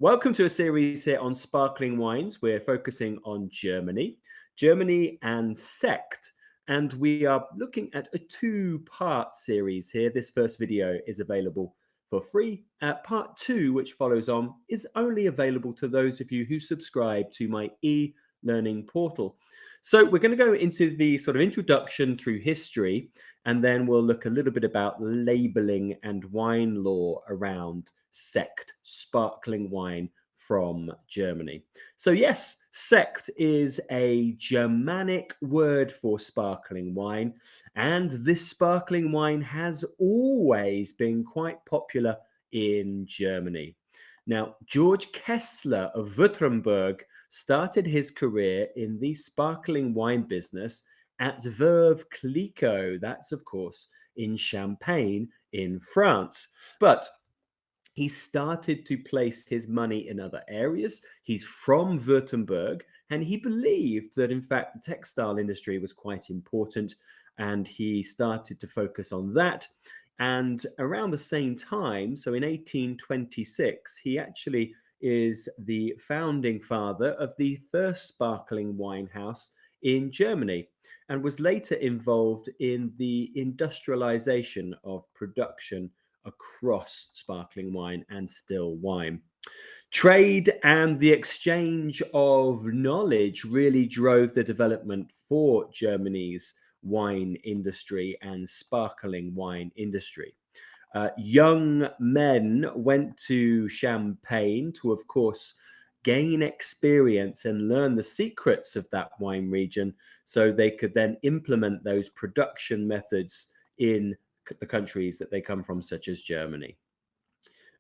Welcome to a series here on sparkling wines. We're focusing on Germany and Sekt. And we are looking at a two-part series here. This first video is available for free. Part two, which follows on, is only available to those of you who subscribe to my e-learning portal. So we're going to go into the sort of introduction through history, and then we'll look a little bit about labeling and wine law around Sekt, sparkling wine from Germany. So yes, Sekt is a Germanic word for sparkling wine, and this sparkling wine has always been quite popular in Germany. Now, George Kessler of Württemberg started his career in the sparkling wine business at Veuve Clicquot. That's, of course, in Champagne in France. But he started to place his money in other areas. He's from Württemberg, and he believed that, in fact, the textile industry was quite important, and he started to focus on that. And around the same time, so in 1826, he actually is the founding father of the first sparkling wine house in Germany, and was later involved in the industrialization of production across sparkling wine and still wine. Trade and the exchange of knowledge really drove the development for Germany's wine industry and sparkling wine industry. Young men went to Champagne to, of course, gain experience and learn the secrets of that wine region so they could then implement those production methods in the countries that they come from, such as Germany.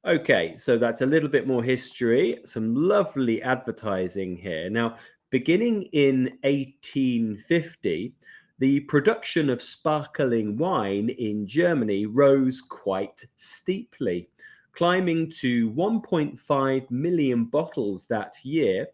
Okay, so that's a little bit more history, some lovely advertising here. Now, beginning in 1850, the production of sparkling wine in Germany rose quite steeply, climbing to 1.5 million bottles that year.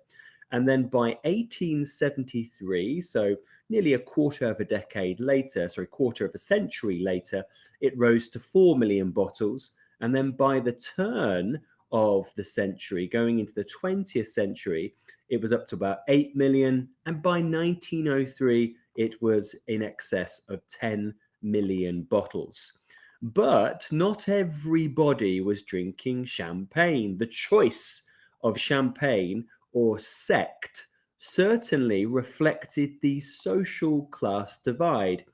And then by 1873, so nearly a quarter of a decade later, quarter of a century later, it rose to 4 million bottles. And then by the turn of the century, going into the 20th century, it was up to about 8 million. And by 1903, it was in excess of 10 million bottles. But not everybody was drinking champagne. The choice of champagne or Sekt certainly reflected the social class divide.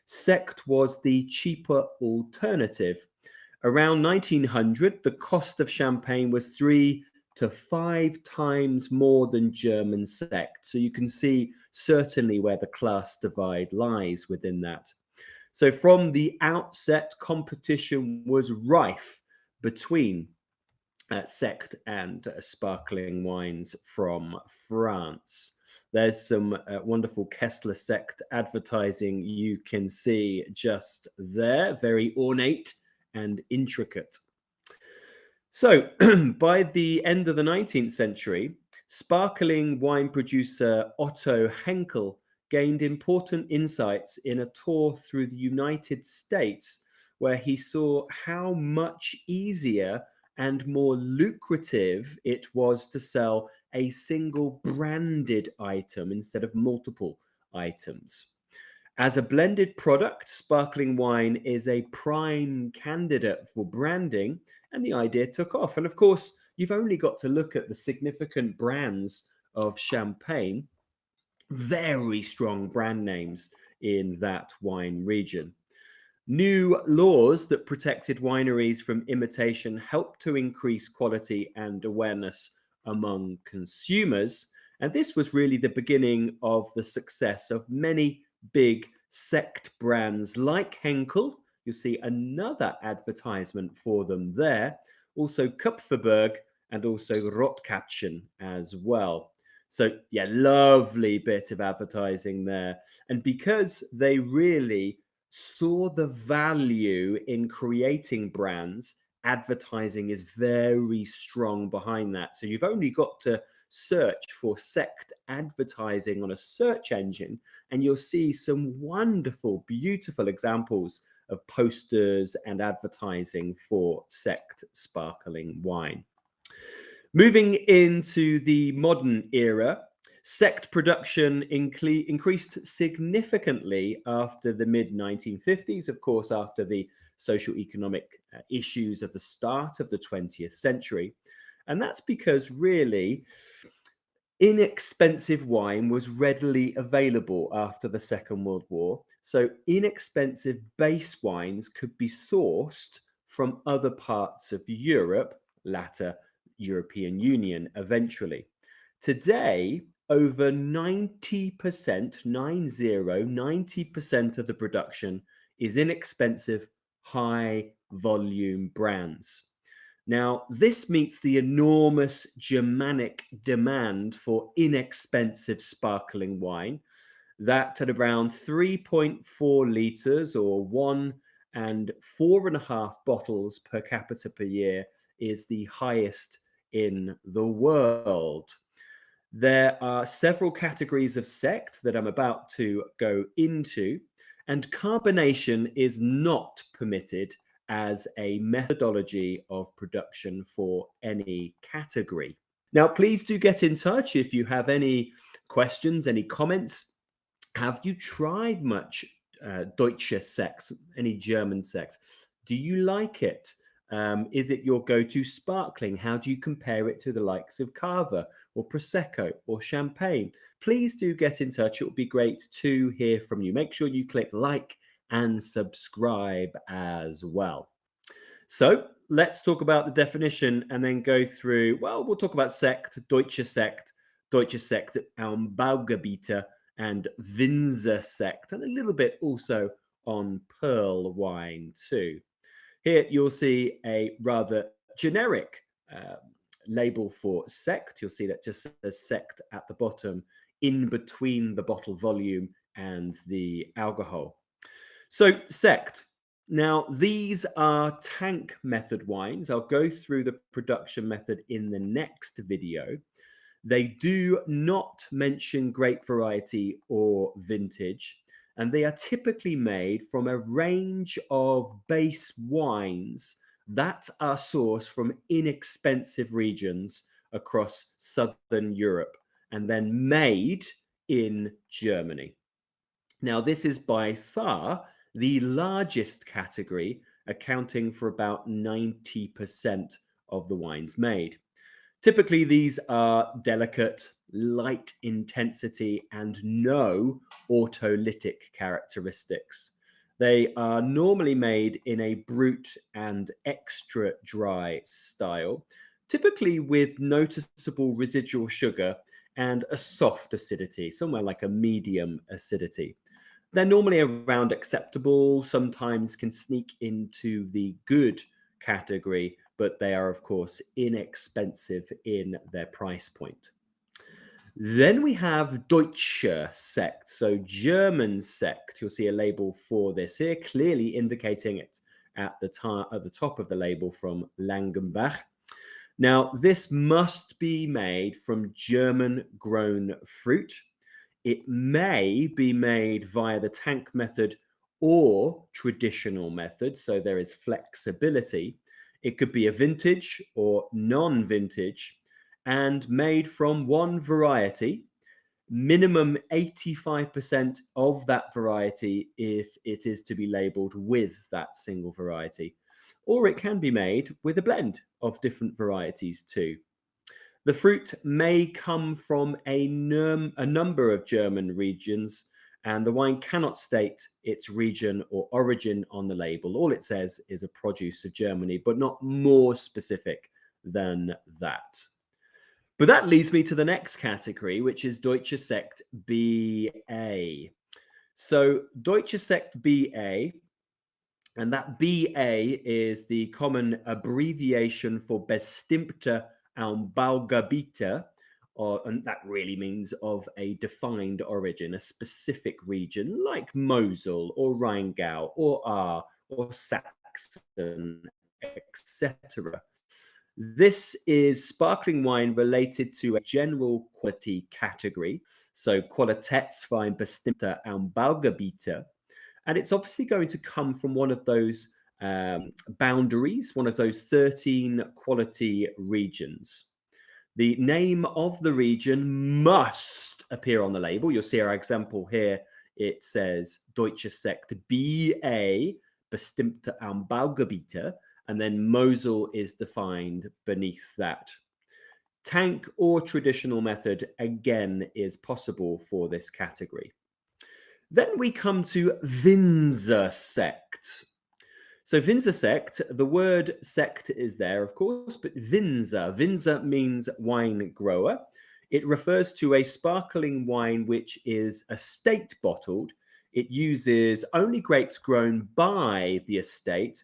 Sekt was the cheaper alternative. Around 1900, the cost of champagne was 3 to 5 times more than German Sekt. So you can see certainly where the class divide lies within that. So from the outset, competition was rife between Sekt and sparkling wines from France. There's some wonderful Kessler Sekt advertising you can see just there, very ornate and intricate. So by the end of the 19th century, sparkling wine producer Otto Henkel gained important insights in a tour through the United States, where he saw how much easier and more lucrative it was to sell a single branded item instead of multiple items. As a blended product, sparkling wine is a prime candidate for branding, and the idea took off. And of course, you've only got to look at the significant brands of champagne, very strong brand names in that wine region. New laws that protected wineries from imitation helped to increase quality and awareness among consumers. And this was really the beginning of the success of many big Sekt brands like Henkel. You'll see another advertisement for them there. Also Kupferberg and also Rotkäppchen as well. So yeah, lovely bit of advertising there. And because they really saw the value in creating brands, advertising is very strong behind that. So you've only got to search for Sekt advertising on a search engine, and you'll see some wonderful, beautiful examples of posters and advertising for Sekt sparkling wine. Moving into the modern era, sect production increased significantly after the mid-1950s, of course, after the socio-economic issues of the start of the 20th century. And that's because really inexpensive wine was readily available after the Second World War. So inexpensive base wines could be sourced from other parts of Europe, latter European Union eventually. Today, over 90%, 90% of the production is inexpensive, high volume brands. Now, this meets the enormous Germanic demand for inexpensive sparkling wine, that at around 3.4 litres or 1.4 bottles per capita per year is the highest in the world. There are several categories of sect that I'm about to go into, and carbonation is not permitted as a methodology of production for any category. Now, please do get in touch if you have any questions, any comments. Have you tried much Deutscher Sekt, any German Sekt? Do you like it? Is it your go-to sparkling? How do you compare it to the likes of Cava or Prosecco or Champagne? Please do get in touch. It would be great to hear from you. Make sure you click like and subscribe as well. So let's talk about the definition and then go through, well, we'll talk about Sekt, Deutscher Sekt, Deutscher Sekt, Baugebiete, and Winzer Sekt, and a little bit also on Perlwein too. Here you'll see a rather generic label for Sekt. You'll see that just says Sekt at the bottom in between the bottle volume and the alcohol. So Sekt. Now, these are tank method wines. I'll go through the production method in the next video. They do not mention grape variety or vintage, and they are typically made from a range of base wines that are sourced from inexpensive regions across Southern Europe and then made in Germany. Now, this is by far the largest category, accounting for about 90% of the wines made. Typically, these are delicate, light intensity, and no autolytic characteristics. They are normally made in a brut and extra dry style, typically with noticeable residual sugar and a soft acidity, somewhere like a medium acidity. They're normally around acceptable, sometimes can sneak into the good category, but they are, of course, inexpensive in their price point. Then we have Deutscher Sekt, so German Sekt. You'll see a label for this here, clearly indicating it at the top of the label from Langenbach. Now, this must be made from German-grown fruit. It may be made via the tank method or traditional method, so there is flexibility. It could be a vintage or non-vintage and made from one variety, minimum 85% of that variety if it is to be labeled with that single variety. Or it can be made with a blend of different varieties too. The fruit may come from a number of German regions, and the wine cannot state its region or origin on the label. All it says is a produce of Germany, but not more specific than that. But that leads me to the next category, which is Deutscher Sekt BA. So Deutscher Sekt BA, and that BA is the common abbreviation for bestimmte Baugebiete, and that really means of a defined origin, a specific region like Mosel or Rheingau or Ahr or Saxon, etc. This is sparkling wine related to a general quality category, so Qualitätswein bestimmter Baugebiete, and it's obviously going to come from one of those boundaries, one of those 13 quality regions. The name of the region must appear on the label. You'll see our example here. It says Deutscher Sekt BA bestimmte Anbaugebiete, and then Mosel is defined beneath that. Tank or traditional method, again, is possible for this category. Then we come to Winzer Sekt. So Winzer Sekt, the word sect is there, of course, but Winzer means wine grower. It refers to a sparkling wine which is estate bottled. It uses only grapes grown by the estate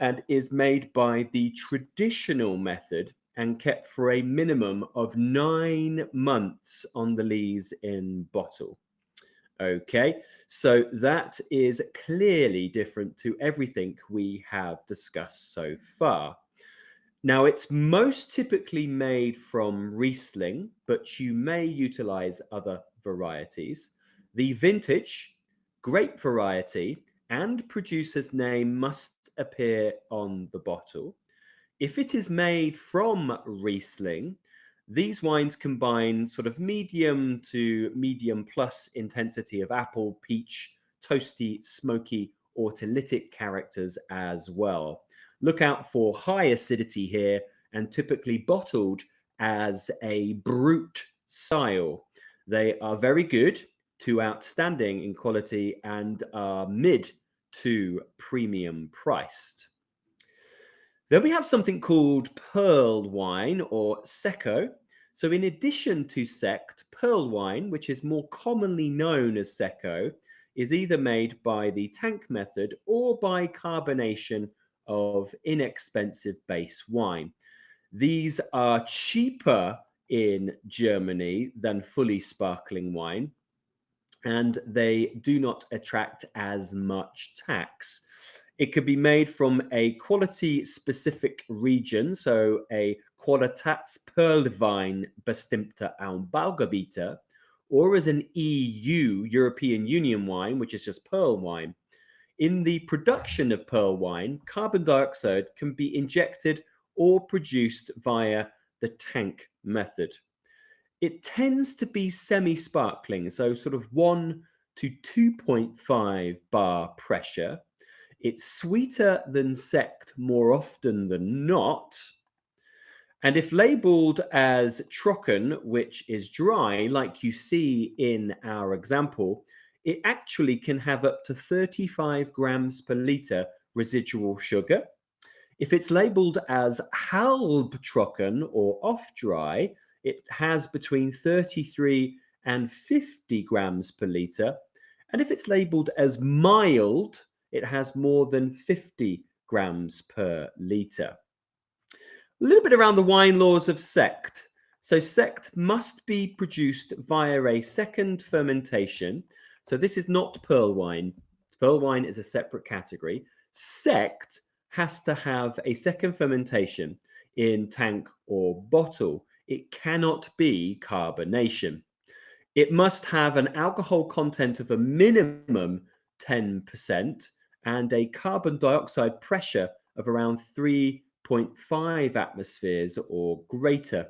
and is made by the traditional method and kept for a minimum of 9 months on the lees in bottle. Okay, so that is clearly different to everything we have discussed so far. Now, it's most typically made from Riesling, but you may utilize other varieties. The vintage, grape variety, and producer's name must appear on the bottle. If it is made from Riesling, these wines combine sort of medium to medium plus intensity of apple, peach, toasty, smoky, autolytic characters as well. Look out for high acidity here and typically bottled as a brut style. They are very good to outstanding in quality and are mid to premium priced. Then we have something called Perlwein or Secco. So in addition to Sekt, Perlwein, which is more commonly known as Secco, is either made by the tank method or by carbonation of inexpensive base wine. These are cheaper in Germany than fully sparkling wine, and they do not attract as much tax. It could be made from a quality-specific region, so a Qualitätsperlwein bestimmte Anbaugebiete, or as an EU, European Union wine, which is just pearl wine. In the production of pearl wine, carbon dioxide can be injected or produced via the tank method. It tends to be semi-sparkling, so sort of 1 to 2.5 bar pressure. It's sweeter than Sekt more often than not. And if labeled as trocken, which is dry, like you see in our example, it actually can have up to 35 grams per litre residual sugar. If it's labeled as halbtrocken or off-dry, it has between 33 and 50 grams per litre. And if it's labeled as mild, it has more than 50 grams per litre. A little bit around the wine laws of Sekt. So Sekt must be produced via a second fermentation. So this is not pearl wine. Pearl wine is a separate category. Sekt has to have a second fermentation in tank or bottle. It cannot be carbonation. It must have an alcohol content of a minimum 10% and a carbon dioxide pressure of around 3.5 atmospheres or greater.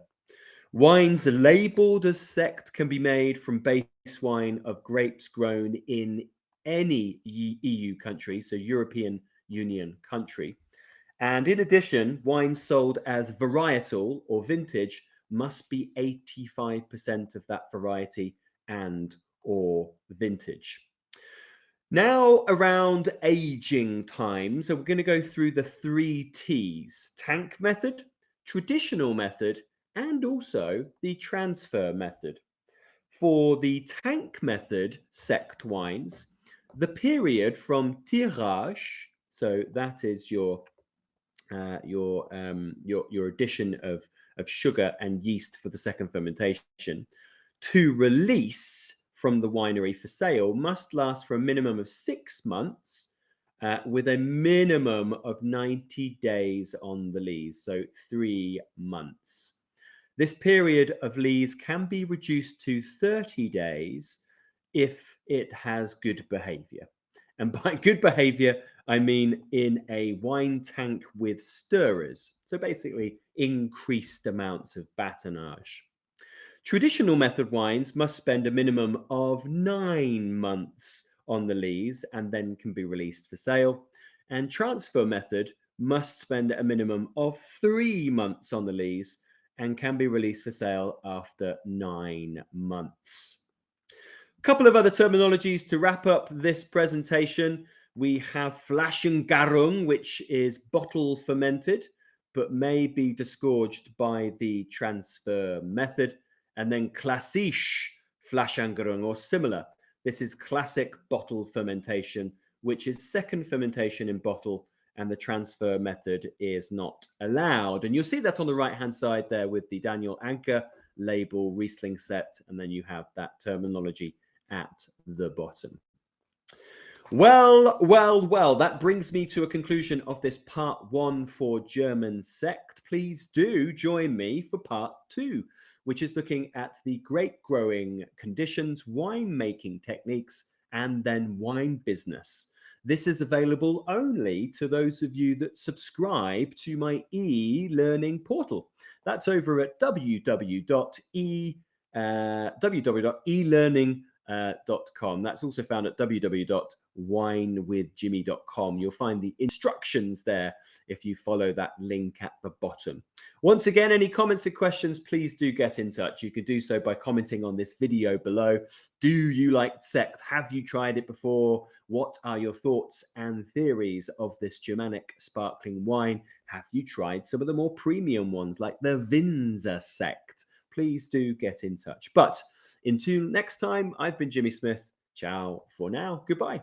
Wines labeled as Sekt can be made from base wine of grapes grown in any EU country, so European Union country. And in addition, wines sold as varietal or vintage must be 85% of that variety and or vintage. Now around aging time, so we're going to go through the 3 T's: tank method, traditional method, and also the transfer method. For the tank method Sekt wines, the period from tirage, so that is your addition of sugar and yeast for the second fermentation, to release from the winery for sale must last for a minimum of 6 months, with a minimum of 90 days on the lees, so 3 months. This period of lees can be reduced to 30 days if it has good behavior. And by good behavior, I mean in a wine tank with stirrers. So basically increased amounts of batonnage. Traditional method wines must spend a minimum of 9 months on the lees and then can be released for sale. And transfer method must spend a minimum of 3 months on the lees and can be released for sale after 9 months. A couple of other terminologies to wrap up this presentation. We have Flaschengarung, which is bottle fermented, but may be disgorged by the transfer method. And then Klassisch Flaschengarung, or similar. This is classic bottle fermentation, which is second fermentation in bottle, and the transfer method is not allowed. And you'll see that on the right-hand side there with the Daniel Anker label, Riesling set, and then you have that terminology at the bottom. Well, that brings me to a conclusion of this part 1 for German Sekt. Please do join me for part 2, which is looking at the grape growing conditions, winemaking techniques, and then wine business. This is available only to those of you that subscribe to my e-learning portal. That's over at www.elearning.com. That's also found at www.winewithjimmy.com. You'll find the instructions there if you follow that link at the bottom. Once again, any comments or questions, please do get in touch. You can do so by commenting on this video below. Do you like Sekt? Have you tried it before? What are your thoughts and theories of this Germanic sparkling wine? Have you tried some of the more premium ones like the Winzer Sekt? Please do get in touch. But until next time, I've been Jimmy Smith. Ciao for now. Goodbye.